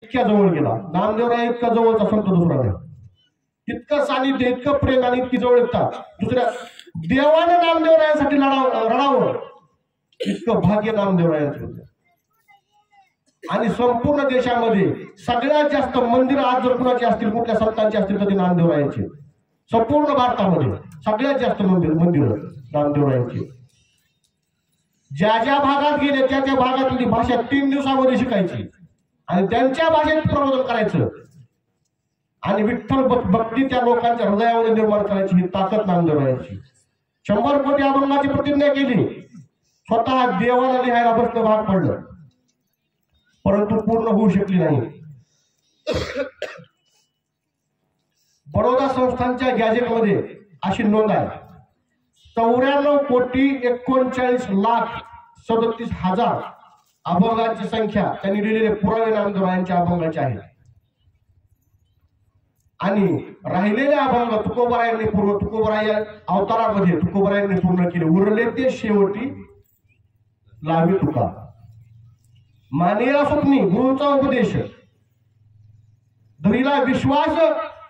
इतक्या जवळ गेला. नामदेवराय इतका जवळचा संत दुसरा नाही. इतकं सानिध्य, इतकं प्रेम आणि इतकी जवळ येतात. दुसऱ्या देवानं नामदेवरायांसाठी रडावं इतकं भाग्य नामदेवरायांचं होतं. आणि संपूर्ण देशामध्ये सगळ्यात जास्त मंदिरं आज जर कुणाची असतील, कुठल्या संतांची असतील तर ते नामदेवरायांची. संपूर्ण भारतामध्ये सगळ्यात जास्त मंदिरं नामदेवरायांची. ज्या ज्या भागात गेले त्या त्या भागातली भाषा 3 दिवसामध्ये शिकायची आणि त्यांच्या भाषेत प्रबोधन करायचं आणि विठ्ठल भक्ती त्या लोकांच्या हृदयामध्ये निर्माण करायची ही ताकद नामदेवरायांची. 100 कोटी अभंगाची प्रतिज्ञा केली. स्वतः देवाला लिहायला बसणं भाग पडलं, परंतु पूर्ण होऊ शकली नाही. बडोदा संस्थानच्या गॅजेटमध्ये अशी नोंद आहे, 94,39,37,000 अभंगांची संख्या त्यांनी दिलेले पुरावे नामदेवरायांच्या अभंगाचे आहेत. आणि राहिलेले अभंग तुकोबरायांनी तुकोबराय अवतारामध्ये तुकोबरायांनी पूर्ण केले. उरले ते शेवटी लावी तुका, मानिया स्वप्नी गुरुचा उपदेश, धरीला विश्वास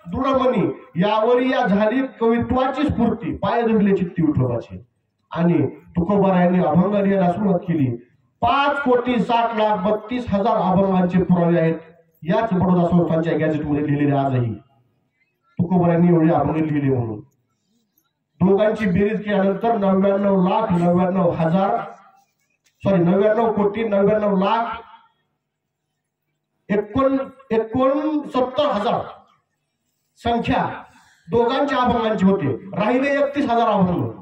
दृढमनी, यावरी या झाली कवित्वाची स्फूर्ती, पाय धरले चित्ती विठोबाची. आणि तुकोबरायांनी अभंग लिहायला सुरुवात केली. 5,60,32,000 अभंगांचे पुरावे आहेत याच बडोदा संस्थानच्या गॅजेटमध्ये लिहिलेले. आजही तुकोबरायांनी एवढे अभंग लिहिले म्हणून दोघांची बेरीज केल्यानंतर 99,69,69,69,69,000 संख्या दोघांच्या अभंगांची होते. राहिले 31,000 अभंग.